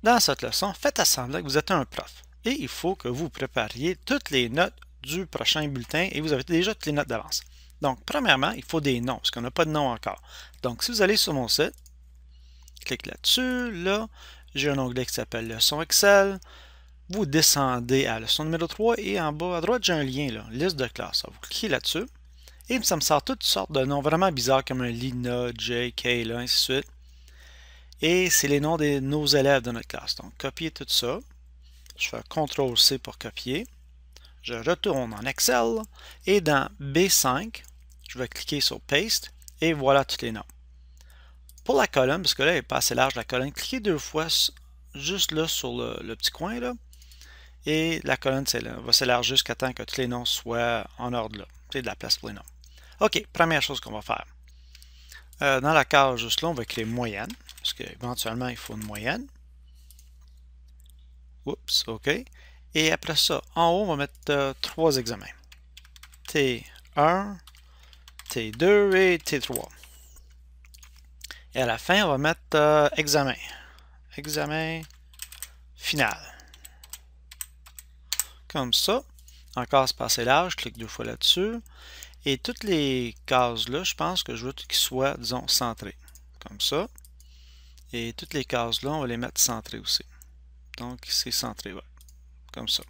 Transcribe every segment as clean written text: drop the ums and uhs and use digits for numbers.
Dans cette leçon, faites à semblant que vous êtes un prof et il faut que vous prépariez toutes les notes du prochain bulletin et vous avez déjà toutes les notes d'avance. Donc, premièrement, il faut des noms parce qu'on n'a pas de nom encore. Donc, si vous allez sur mon site, cliquez là-dessus, là, j'ai un onglet qui s'appelle Leçon Excel. Vous descendez à leçon numéro 3 et en bas à droite, j'ai un lien, là, liste de classes. Vous cliquez là-dessus et ça me sort toutes sortes de noms vraiment bizarres comme un Lina, Jay, Kayla, ainsi de suite. Et c'est les noms de nos élèves de notre classe. Donc, copier tout ça. Je fais CTRL-C pour copier. Je retourne en Excel et dans B5, je vais cliquer sur Paste et voilà tous les noms. Pour la colonne, parce que là, elle n'est pas assez large la colonne, cliquez deux fois juste là sur le petit coin là et la colonne va s'élargir jusqu'à temps que tous les noms soient en ordre là. C'est de la place pour les noms. OK, première chose qu'on va faire. Dans la case juste là, on va créer moyenne, parce qu'éventuellement, il faut une moyenne. Oups, OK. Et après ça, en haut, on va mettre 3 examens. T1, T2 et T3. Et à la fin, on va mettre examen. Examen final. Comme ça. Encore espace large, je clique deux fois là-dessus. Et toutes les cases-là, je pense que je veux qu'ils soient, disons, centrées. Comme ça. Et toutes les cases-là, on va les mettre centrées aussi. Donc, c'est centré, ouais. Comme ça.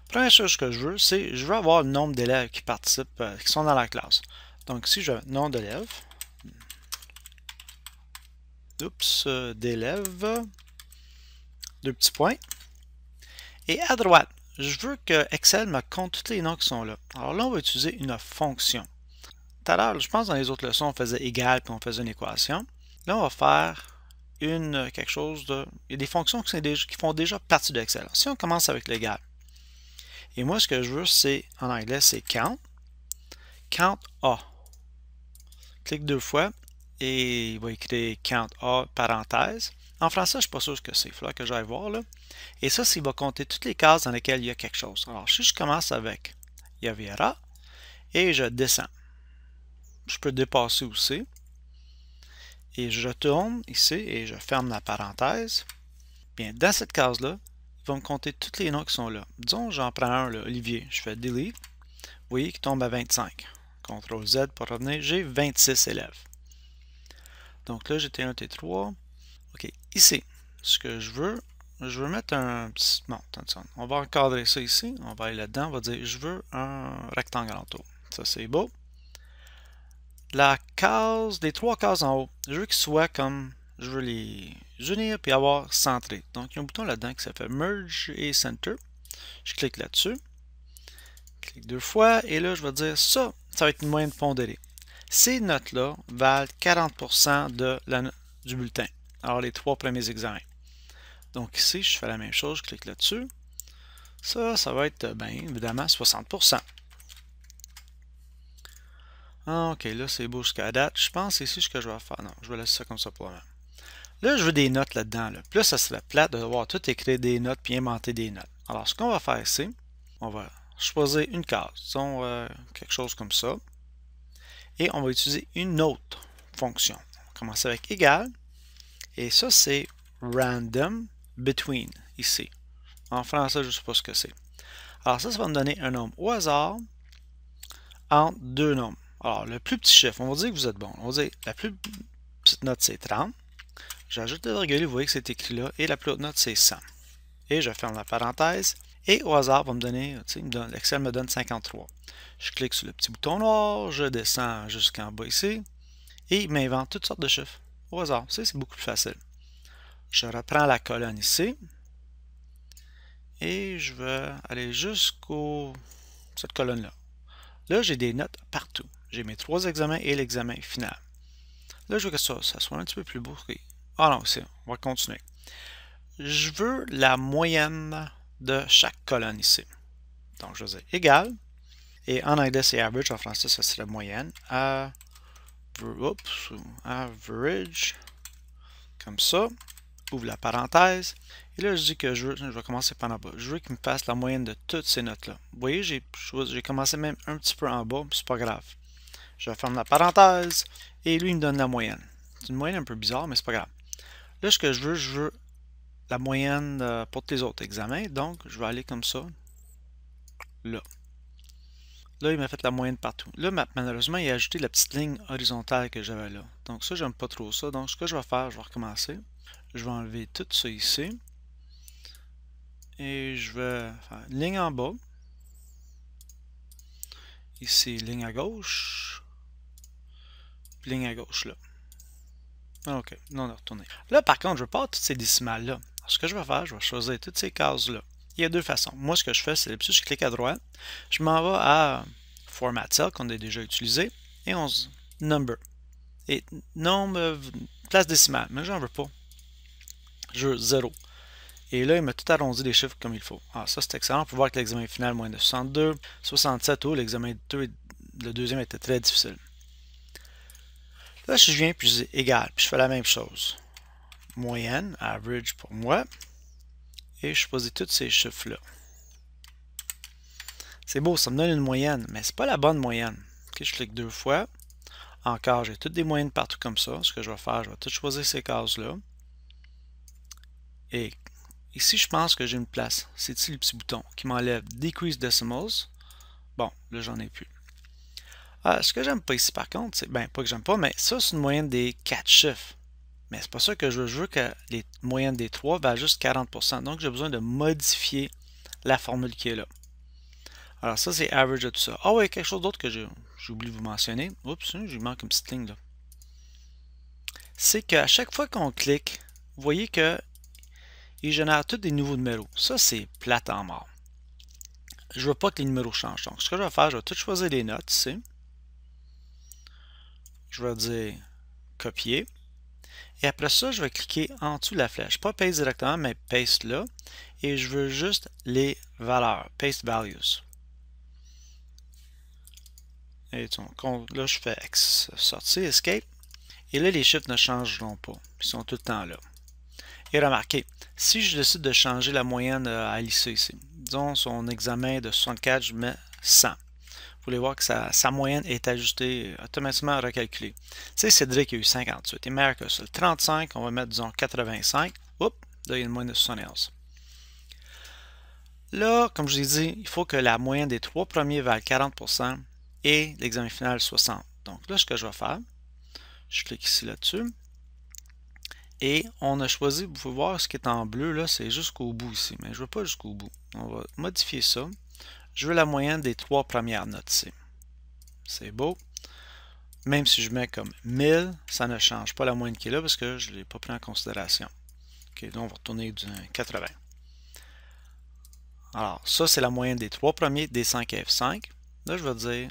Première chose que je veux, c'est je veux avoir le nombre d'élèves qui participent, qui sont dans la classe. Donc ici, je vais nom d'élèves. Oups, d'élèves. Deux petits points. Et à droite, je veux que Excel me compte tous les noms qui sont là. Alors là, on va utiliser une fonction. Tout à l'heure, je pense dans les autres leçons, on faisait égal puis on faisait une équation. Là, on va faire quelque chose de... Il y a des fonctions qui font déjà partie de Excel. Si on commence avec l'égal. Et moi, ce que je veux, c'est, en anglais, c'est count. Count A. Clique deux fois et il va écrire count A, parenthèse. En français, je ne suis pas sûr ce que c'est. Il faudra que j'aille voir là. Et ça, il va compter toutes les cases dans lesquelles il y a quelque chose. Alors, si je commence avec Yavira et je descends, je peux dépasser aussi. Et je retourne ici et je ferme la parenthèse. Bien, dans cette case-là, il va me compter tous les noms qui sont là. Disons, j'en prends un, là, Olivier. Je fais Delete. Vous voyez qu'il tombe à 25. CTRL Z pour revenir. J'ai 26 élèves. Donc là, j'ai T1, T3. OK. Ici, ce que je veux mettre un petit... Bon, attention. On va encadrer ça ici. On va aller là-dedans. On va dire, je veux un rectangle en tour. Ça, c'est beau. La case, les trois cases en haut, je veux qu'ils soient comme... Je veux les unir puis avoir centré. Donc, il y a un bouton là-dedans qui s'appelle Merge et Center. Je clique là-dessus. Clique deux fois. Et là, je vais dire ça va être une moyenne pondérée. Ces notes-là valent 40% du bulletin. Alors, les trois premiers examens. Donc ici, je fais la même chose, je clique là-dessus. Ça va être, bien évidemment, 60%. OK, là, c'est beau jusqu'à date. Je pense ici ce que je vais faire. Non, je vais laisser ça comme ça pour le moment. Là, je veux des notes là-dedans. Là. Puis là, ça serait plate de devoir tout écrire des notes puis inventer des notes. Alors, ce qu'on va faire ici, on va choisir une case. Disons quelque chose comme ça. Et on va utiliser une autre fonction. On va commencer avec égal. Et ça, c'est random between, ici. En français, je ne sais pas ce que c'est. Alors ça va me donner un nombre au hasard entre deux nombres. Alors, le plus petit chiffre, on va dire que vous êtes bon. On va dire la plus petite note, c'est 30. J'ajoute le virgule, vous voyez que c'est écrit là. Et la plus haute note, c'est 100. Et je ferme la parenthèse. Et au hasard, va me donner, l'Excel me donne 53. Je clique sur le petit bouton noir, je descends jusqu'en bas ici. Et il m'invente toutes sortes de chiffres. Au hasard, c'est beaucoup plus facile. Je reprends la colonne ici. Et je vais aller jusqu'au cette colonne-là. Là, j'ai des notes partout. J'ai mes trois examens et l'examen final. Là, je veux que ça soit un petit peu plus beau. Ah non, on va continuer. Je veux la moyenne de chaque colonne ici. Donc, je vais dire égal. Et en anglais, c'est average. En français, ça serait moyenne. Average. Comme ça. Ouvre la parenthèse. Et là, je dis que je vais commencer par en bas. Je veux qu'il me fasse la moyenne de toutes ces notes-là. Vous voyez, j'ai commencé même un petit peu en bas, c'est pas grave. Je ferme la parenthèse et lui, il me donne la moyenne. C'est une moyenne un peu bizarre, mais c'est pas grave. Là, ce que je veux la moyenne pour tous les autres examens. Donc, je vais aller comme ça, là. Là, il m'a fait la moyenne partout. Là, malheureusement, il a ajouté la petite ligne horizontale que j'avais là. Donc ça, j'aime pas trop ça. Donc, ce que je vais faire, je vais recommencer. Je vais enlever tout ça ici. Et je vais faire une ligne en bas. Ici, ligne à gauche. Puis ligne à gauche, là. OK, là, on a retourné. Là, par contre, je veux pas toutes ces décimales-là. Alors, ce que je vais faire, je vais choisir toutes ces cases-là. Il y a deux façons. Moi, ce que je fais, c'est d'habitude, je clique à droite. Je m'en vais à Format Cell, qu'on a déjà utilisé. Et on se Number. Et nombre, place décimale. Mais j'en veux pas. Je veux 0. Et là, il m'a tout arrondi les chiffres comme il faut. Alors, ça, c'est excellent. On peut voir que l'examen final, moins de 62, 67, l'examen 2, le deuxième était très difficile. Là, je viens, puis je dis égal, puis je fais la même chose. Moyenne, average pour moi. Et je choisis tous ces chiffres-là. C'est beau, ça me donne une moyenne, mais c'est pas la bonne moyenne. Ok, je clique deux fois. Encore, j'ai toutes des moyennes partout comme ça. Ce que je vais faire, je vais tout choisir ces cases-là. Et ici, je pense que j'ai une place. C'est ici le petit bouton qui m'enlève Decrease Decimals. Bon, là, j'en ai plus. Ce que j'aime pas ici, par contre, c'est, ben, pas que j'aime pas, mais ça, c'est une moyenne des 4 chiffres. Mais c'est pas ça que je veux. Je veux que les moyennes des 3 valent juste 40%. Donc, j'ai besoin de modifier la formule qui est là. Alors, ça, c'est average de tout ça. Ah oui, quelque chose d'autre que j'ai oublié de vous mentionner. Oups, il manque une petite ligne là. C'est qu'à chaque fois qu'on clique, vous voyez que il génère tous des nouveaux numéros. Ça, c'est plate en mort. Je ne veux pas que les numéros changent. Donc, ce que je vais faire, je vais tout choisir les notes ici. Je vais dire copier. Et après ça, je vais cliquer en dessous de la flèche. Pas paste directement, mais paste là. Et je veux juste les valeurs. Paste values. Et donc, là, je fais sortir, escape. Et là, les chiffres ne changeront pas. Ils sont tout le temps là. Et remarquez, si je décide de changer la moyenne à Alice ici, disons son examen de 64, je mets 100. Vous voulez voir que sa moyenne est ajustée, automatiquement recalculée. Tu sais, Cédric a eu 58, il est meilleur que ça. Le 35, on va mettre, disons, 85. Oups, là, il y a une moyenne de 71. Là, comme je vous ai dit, il faut que la moyenne des trois premiers valent 40% et l'examen final 60. Donc là, ce que je vais faire, je clique ici là-dessus. Et on a choisi, vous pouvez voir ce qui est en bleu, là, c'est jusqu'au bout ici. Mais je ne veux pas jusqu'au bout. On va modifier ça. Je veux la moyenne des trois premières notes ici. C'est beau. Même si je mets comme 1000, ça ne change pas la moyenne qui est là parce que je ne l'ai pas pris en considération. OK, là, on va retourner du 80. Alors, ça, c'est la moyenne des trois premiers des 5 F5. Là, je vais dire,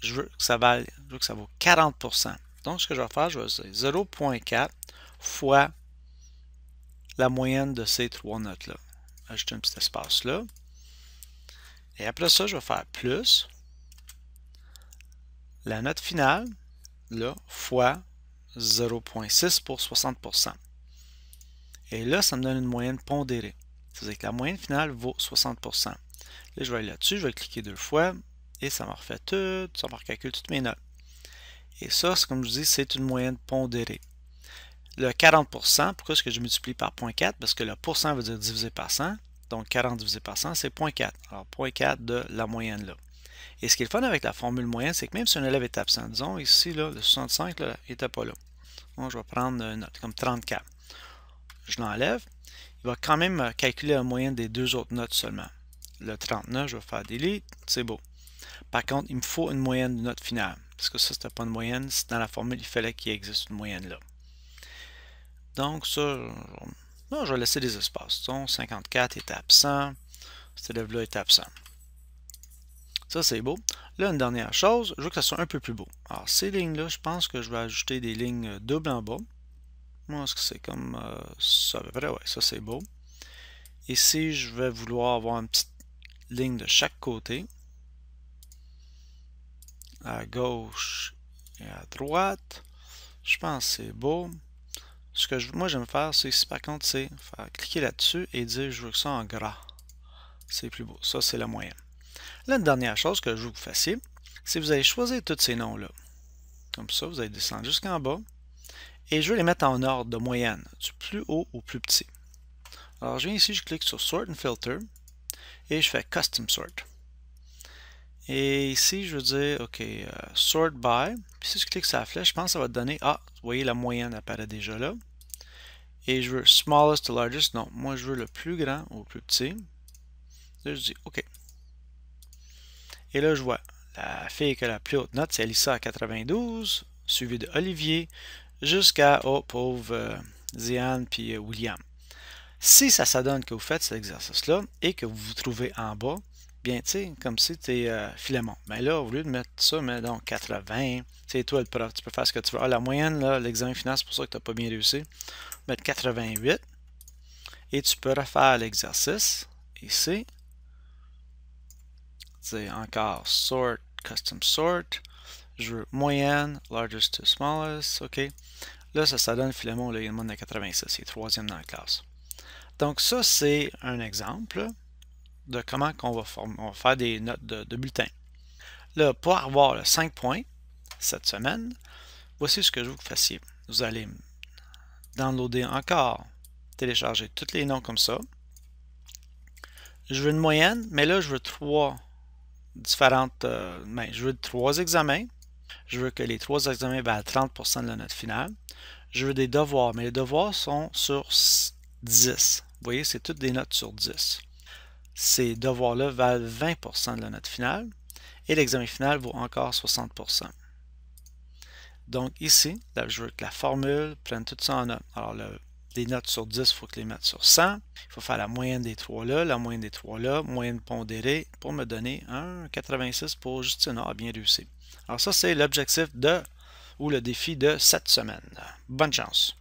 je veux que ça vaut 40%. Donc, ce que je vais faire, je vais dire 0.4 fois la moyenne de ces trois notes-là. Ajouter un petit espace là. Et après ça, je vais faire plus la note finale, là, fois 0.6 pour 60%. Et là, ça me donne une moyenne pondérée. C'est-à-dire que la moyenne finale vaut 60%. Là, je vais aller là-dessus, je vais cliquer deux fois, et ça me refait tout, ça me recalcule toutes mes notes. Et ça, comme je vous dis, c'est une moyenne pondérée. Le 40%, pourquoi est-ce que je multiplie par 0.4? Parce que le pourcent veut dire divisé par 100. Donc 40 divisé par 100, c'est 0.4. Alors 0.4 de la moyenne là. Et ce qui est le fun avec la formule moyenne, c'est que même si un élève est absent, disons ici, là, le 65 là, il n'était pas là. Donc, je vais prendre une note comme 34. Je l'enlève. Il va quand même calculer la moyenne des deux autres notes seulement. Le 39, je vais faire delete. C'est beau. Par contre, il me faut une moyenne de note finale. Parce que ça, c'était pas une moyenne. Dans la formule, il fallait qu'il existe une moyenne là. Donc, ça, non, je vais laisser des espaces. Donc, 54 est absent. Cet élève-là est absent. Ça, c'est beau. Là, une dernière chose, je veux que ça soit un peu plus beau. Alors, ces lignes-là, je pense que je vais ajouter des lignes doubles en bas. Moi, est-ce que c'est comme ça à peu près? Ouais, ça, c'est beau. Ici, je vais vouloir avoir une petite ligne de chaque côté. À gauche et à droite. Je pense que c'est beau. Ce que moi j'aime faire, c'est par contre, c'est faire cliquer là-dessus et dire je veux que ça en gras. C'est plus beau. Ça, c'est la moyenne. Là, une dernière chose que je veux que vous fassiez, c'est que vous allez choisir tous ces noms-là. Comme ça, vous allez descendre jusqu'en bas. Et je vais les mettre en ordre de moyenne, du plus haut au plus petit. Alors, je viens ici, je clique sur Sort and Filter et je fais Custom Sort. Et ici, je veux dire, OK, Sort By. Puis si je clique sur la flèche, je pense que ça va te donner, ah, vous voyez, la moyenne apparaît déjà là. Et je veux Smallest to Largest. Non, moi, je veux le plus grand au plus petit. Là, je dis OK. Et là, je vois la fille qui a la plus haute note, c'est Alyssa à 92, suivi de Olivier, jusqu'à, oh, pauvre Ziane puis William. Si ça s'adonne que vous faites cet exercice-là et que vous vous trouvez en bas, bien, tu sais, comme si tu es Philémon. Mais là, au lieu de mettre ça, mets donc 80. C'est toi le prof, tu peux faire ce que tu veux. Ah, la moyenne, là, l'examen final, c'est pour ça que tu n'as pas bien réussi. Mettre 88. Et tu peux refaire l'exercice ici. C'est encore Sort, Custom Sort. Je veux moyenne, largest to smallest. OK. Là, ça donne Philémon, là, il demande à 86. Il est troisième dans la classe. Donc, ça, c'est un exemple de comment on va faire des notes de bulletin. Là, pour avoir 5 points cette semaine, voici ce que je veux que vous fassiez. Vous allez downloader encore, télécharger tous les noms comme ça. Je veux une moyenne, mais là, je veux trois différentes, je veux 3 examens. Je veux que les 3 examens valent 30% de la note finale. Je veux des devoirs, mais les devoirs sont sur 10. Vous voyez, c'est toutes des notes sur 10. Ces devoirs-là valent 20% de la note finale et l'examen final vaut encore 60%. Donc ici, là, je veux que la formule prenne tout ça en note. Alors, les notes sur 10, il faut que les mettre sur 100. Il faut faire la moyenne des 3 là, la moyenne des 3 là, moyenne pondérée pour me donner un 86 pour Justina a bien réussi. Alors ça, c'est l'objectif ou le défi de cette semaine. Bonne chance!